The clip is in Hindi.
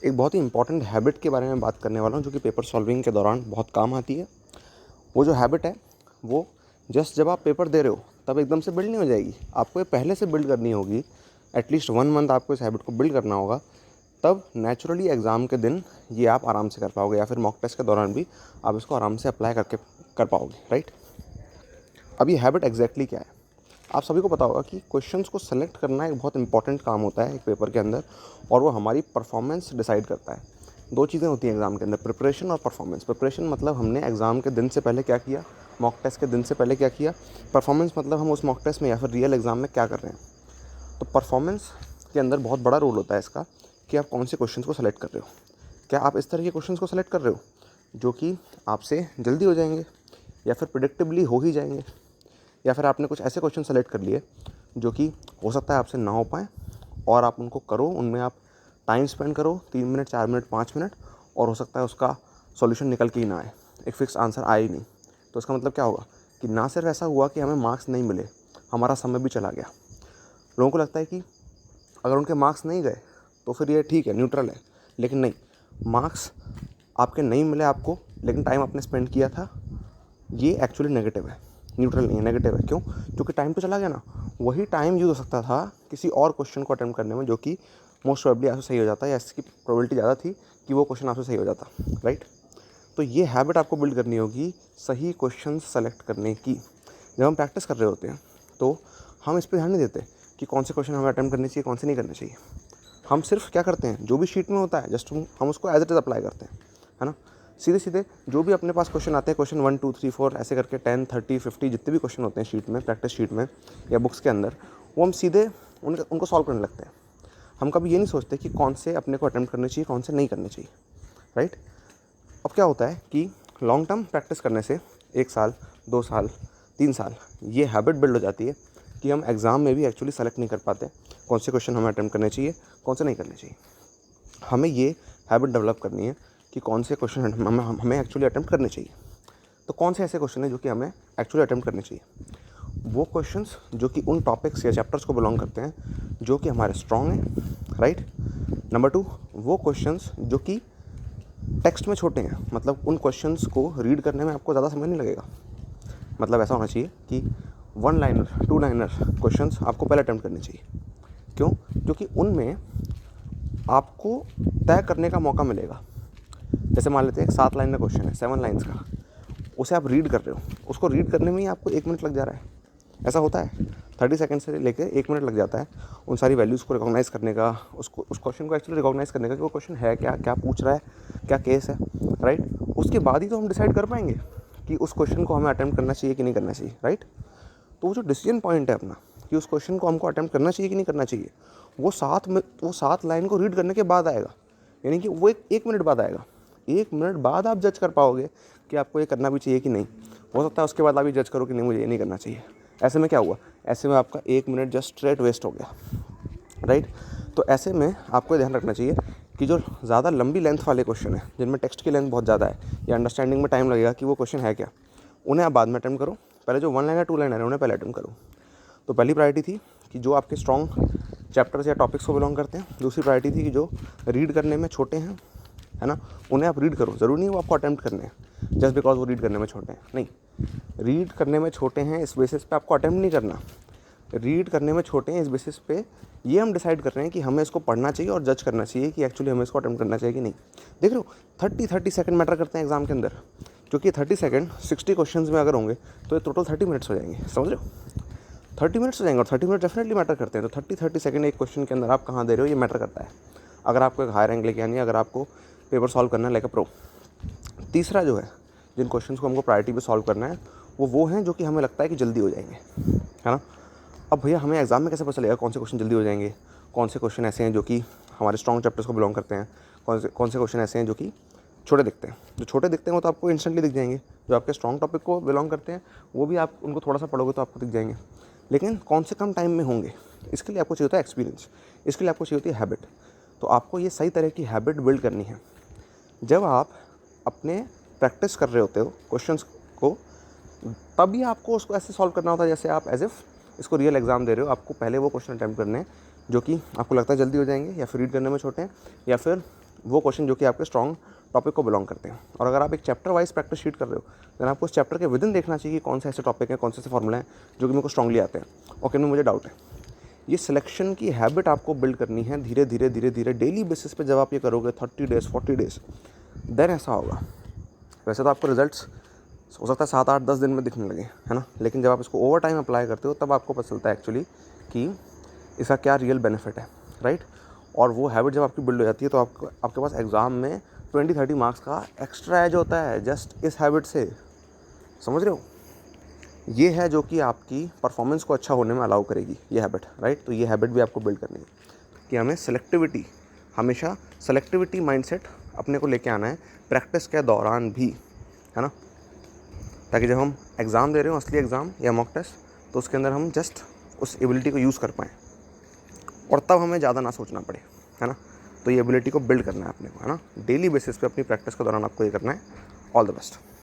एक बहुत ही इंपॉर्टेंट हैबिट के बारे में बात करने वाला हूँ जो कि पेपर सॉल्विंग के दौरान बहुत काम आती है। वो जो हैबिट है वो जस्ट जब आप पेपर दे रहे हो तब एकदम से बिल्ड नहीं हो जाएगी, आपको ये पहले से बिल्ड करनी होगी। एटलीस्ट 1 मंथ आपको इस हैबिट को बिल्ड करना होगा, तब नेचुरली एग्ज़ाम के दिन ये आप आराम से कर पाओगे, या फिर मॉक टेस्ट के दौरान भी आप इसको आराम से अप्लाई करके कर पाओगे, राइट। अब ये हैबिट एग्जैक्टली क्या है, आप सभी को पता होगा कि क्वेश्चंस को सेलेक्ट करना एक बहुत इंपॉर्टेंट काम होता है एक पेपर के अंदर, और वो हमारी परफॉर्मेंस डिसाइड करता है। दो चीज़ें होती हैं एग्ज़ाम के अंदर, प्रिपरेशन और परफॉर्मेंस। प्रिपरेशन मतलब हमने एग्ज़ाम के दिन से पहले क्या किया, मॉक टेस्ट के दिन से पहले क्या किया। परफॉर्मेंस मतलब हम उस मॉक टेस्ट में या फिर रियल एग्ज़ाम में क्या कर रहे हैं। तो परफॉर्मेंस के अंदर बहुत बड़ा रोल होता है इसका कि आप कौन से क्वेश्चन को सेलेक्ट कर रहे हो। क्या आप इस तरह के क्वेश्चन को सेलेक्ट कर रहे हो जो कि आपसे जल्दी हो जाएंगे या फिर प्रिडिक्टेबली हो ही जाएंगे, या फिर आपने कुछ ऐसे क्वेश्चन सेलेक्ट कर लिए जो कि हो सकता है आपसे ना हो पाए और आप उनको करो, उनमें आप टाइम स्पेंड करो 3 मिनट 4 मिनट 5 मिनट, और हो सकता है उसका सॉल्यूशन निकल के ही ना आए, एक फ़िक्स आंसर आए ही नहीं। तो इसका मतलब क्या होगा कि ना सिर्फ ऐसा हुआ कि हमें मार्क्स नहीं मिले, हमारा समय भी चला गया। लोगों को लगता है कि अगर उनके मार्क्स नहीं गए तो फिर ये ठीक है, न्यूट्रल है, लेकिन नहीं, मार्क्स आपके नहीं मिले आपको, लेकिन टाइम आपने स्पेंड किया था, ये एक्चुअली नेगेटिव है, न्यूट्रल नहीं है, नेगेटिव है। क्यों? क्योंकि टाइम तो चला गया ना। वही टाइम यूज़ हो सकता था किसी और क्वेश्चन को अटेम्प्ट करने में जो कि मोस्ट प्रोबेबली आपसे सही हो जाता है, या इसकी प्रोबेबिलिटी ज़्यादा थी कि वो क्वेश्चन आपसे सही हो जाता, राइट। तो ये हैबिट आपको बिल्ड करनी होगी सही क्वेश्चन सेलेक्ट करने की। जब हम प्रैक्टिस कर रहे होते हैं तो हम इस पर ध्यान नहीं देते कि कौन से क्वेश्चन हमें अटेम्प्ट करने चाहिए, कौन से नहीं करने चाहिए। हम सिर्फ क्या करते हैं, जो भी शीट में होता है जस्ट हम उसको एज इट इज़ अप्लाई करते हैं, है ना। सीधे सीधे जो भी अपने पास क्वेश्चन आते हैं, क्वेश्चन 1 2 3 4 ऐसे करके 10 30 50 जितने भी क्वेश्चन होते हैं शीट में, प्रैक्टिस शीट में या बुक्स के अंदर, वो हम सीधे उनको सॉल्व करने लगते हैं। हम कभी ये नहीं सोचते कि कौन से अपने को अटेम्प्ट करने चाहिए, कौन से नहीं करने चाहिए, राइट। अब क्या होता है कि लॉन्ग टर्म प्रैक्टिस करने से 1 साल 2 साल 3 साल ये हैबिट बिल्ड हो जाती है कि हम एग्ज़ाम में भी एक्चुअली सेलेक्ट नहीं कर पाते कौन से क्वेश्चन हमें अटेम्प्ट करने चाहिए, कौन से नहीं करने चाहिए। हमें ये हैबिट डेवलप करनी है कि कौन से क्वेश्चन हमें एक्चुअली अटेम्प्ट करने चाहिए। तो कौन से ऐसे क्वेश्चन हैं जो कि हमें एक्चुअली अटेम्प्ट करने चाहिए, वो क्वेश्चंस जो कि उन टॉपिक्स या चैप्टर्स को बिलोंग करते हैं जो कि हमारे स्ट्रॉन्ग हैं, राइट। नंबर 2, वो क्वेश्चंस जो कि टेक्स्ट में छोटे हैं, मतलब उन क्वेश्चंस को रीड करने में आपको ज़्यादा समय नहीं लगेगा। मतलब ऐसा होना चाहिए कि 1 लाइनर 2 लाइनर क्वेश्चंस आपको पहले अटेम्प्ट करने चाहिए। क्यों? क्योंकि उनमें आपको तय करने का मौका मिलेगा। जैसे मान लेते हैं एक 7 लाइन का क्वेश्चन है, 7 लाइन्स का, उसे आप रीड कर रहे हो, उसको रीड करने में ही आपको 1 मिनट लग जा रहा है। ऐसा होता है, 30 सेकंड से लेकर 1 मिनट लग जाता है उन सारी वैल्यूज़ को रिकॉग्नाइज़ करने का, उसको उस क्वेश्चन को एक्चुअली रिकॉग्नाइज़ करने का कि वो क्वेश्चन है क्या, क्या पूछ रहा है, क्या केस है, राइट। उसके बाद ही तो हम डिसाइड कर पाएंगे कि उस क्वेश्चन को हमें अटेम्प्ट करना चाहिए कि नहीं करना चाहिए, राइट। तो वो जो डिसीजन पॉइंट है अपना कि उस क्वेश्चन को हमको अटेम्प्ट करना चाहिए कि नहीं करना चाहिए, वो 7 लाइन को रीड करने के बाद आएगा। यानी कि वो एक मिनट बाद आएगा। 1 मिनट बाद आप जज कर पाओगे कि आपको ये करना भी चाहिए कि नहीं। हो सकता है उसके बाद आप ये जज करो कि नहीं, मुझे ये नहीं करना चाहिए। ऐसे में क्या हुआ, ऐसे में आपका 1 मिनट जस्ट स्ट्रेट वेस्ट हो गया, राइट। तो ऐसे में आपको ध्यान रखना चाहिए कि जो ज़्यादा लंबी लेंथ वाले क्वेश्चन है, जिनमें टेक्स्ट की लेंथ बहुत ज़्यादा है या अंडरस्टैंडिंग में टाइम लगेगा कि वो क्वेश्चन है क्या, उन्हें आप बाद में अटेम्प्ट करो। पहले जो 1 लाइनर 2 लाइनर है उन्हें पहले अटेम्प्ट करो। तो पहली प्रायोरिटी थी कि जो आपके स्ट्रॉन्ग चैप्टर्स या टॉपिक्स को बिलोंग करते हैं। दूसरी प्रायोरिटी थी कि जो रीड करने में छोटे हैं, है ना, उन्हें आप रीड करो। ज़रूरी नहीं वो आपको अटेम्प्ट करने हैं जस्ट बिकॉज वो रीड करने में छोटे हैं, नहीं। रीड करने में छोटे हैं इस बेसिस पे आपको अटेम्प्ट नहीं करना। रीड करने में छोटे हैं इस बेसिस पे ये हम डिसाइड कर रहे हैं कि हमें इसको पढ़ना चाहिए और जज करना चाहिए कि एक्चुअली हमें इसको अटेम्प्ट करना चाहिए कि नहीं। देख रहे हो, 30 सेकंड मैटर करते हैं एग्जाम के अंदर, क्योंकि 30 सेकंड 60 क्वेश्चंस में अगर होंगे तो ये टोटल 30 मिनट्स हो जाएंगे, समझ रहे हो। 30 मिनट्स हो जाएंगे और 30 मिनट डेफिनेटली मैटर करते हैं। तो 30 सेकंड एक क्वेश्चन के अंदर आप कहाँ दे रहे हो, ये मैटर करता है अगर आपको एक हाई रैंक लेके आनी है, अगर आपको पेपर सॉल्व करना है लाइक अ प्रो। तीसरा जो है, जिन क्वेश्चंस को हमको प्रायोरिटी पे सॉल्व करना है, वो हैं जो कि हमें लगता है कि जल्दी हो जाएंगे, है ना। अब भैया हमें एग्जाम में कैसे पता चलेगा कौन से क्वेश्चन जल्दी हो जाएंगे, कौन से क्वेश्चन ऐसे हैं जो कि हमारे स्ट्रॉन्ग चैप्टर्स को बिलोंग करते हैं, कौन से क्वेश्चन ऐसे हैं जो कि छोटे दिखते हैं। जो छोटे दिखते हैं वो तो आपको इंस्टेंटली दिख जाएंगे, जो आपके स्ट्रॉन्ग टॉपिक को बिलोंग करते हैं वो भी आप उनको थोड़ा सा पढ़ोगे तो आपको दिख जाएंगे। लेकिन कौन से कम टाइम में होंगे, इसके लिए आपको चाहिए होता है एक्सपीरियंस, इसके लिए आपको चाहिए होती है हैबिट। तो आपको ये सही तरह की हैबिट बिल्ड करनी है। जब आप अपने प्रैक्टिस कर रहे होते हो क्वेश्चंस को, तभी आपको उसको ऐसे सॉल्व करना होता है जैसे आप एज इफ़ इसको रियल एग्जाम दे रहे हो। आपको पहले वो क्वेश्चन अटैम्प्ट करने हैं जो कि आपको लगता है जल्दी हो जाएंगे, या फिर रीड करने में छोटे हैं, या फिर वो क्वेश्चन जो कि आपके स्ट्रॉन्ग टॉपिक को बिलोंग करते हैं। और अगर आप एक चैप्टर वाइज प्रैक्टिस शीट कर रहे हो, देन आपको उस चैप्टर के विदिन देखना चाहिए कि कौन से ऐसे टॉपिक हैं, कौन से ऐसे फॉर्मूला हैं जो कि मेरे को स्ट्रांगली आते हैं और किनमें मुझे डाउट है। ये सिलेक्शन की हैबिट आपको बिल्ड करनी है धीरे धीरे धीरे धीरे, डेली बेसिस पे। जब आप ये करोगे 30 डेज़ 40 डेज़, देन ऐसा होगा। वैसे तो आपको रिजल्ट्स हो सकता है 7 8 10 दिन में दिखने लगे, है ना, लेकिन जब आप इसको ओवर टाइम अप्लाई करते हो तब आपको पता चलता है एक्चुअली कि इसका क्या रियल बेनिफिट है, राइट। और वो हैबिट जब आपकी बिल्ड हो जाती है तो आपके पास एग्ज़ाम में 20-30 मार्क्स का एक्स्ट्रा एज होता है जस्ट इस हैबिट से। समझ रहे हो? ये है जो कि आपकी परफॉर्मेंस को अच्छा होने में अलाउ करेगी, ये हैबिट, राइट। तो ये हैबिट भी आपको बिल्ड करनी है कि हमें सेलेक्टिविटी, हमेशा सेलेक्टिविटी माइंडसेट अपने को लेके आना है प्रैक्टिस के दौरान भी, है ना, ताकि जब हम एग्ज़ाम दे रहे हो, असली एग्ज़ाम या मॉक टेस्ट, तो उसके अंदर हम जस्ट उस एबिलिटी को यूज़ कर पाएँ और तब हमें ज़्यादा ना सोचना पड़े, है ना। तो ये एबिलिटी को बिल्ड करना है अपने को, है ना, डेली बेसिस पे अपनी प्रैक्टिस के दौरान आपको ये करना है। All the best.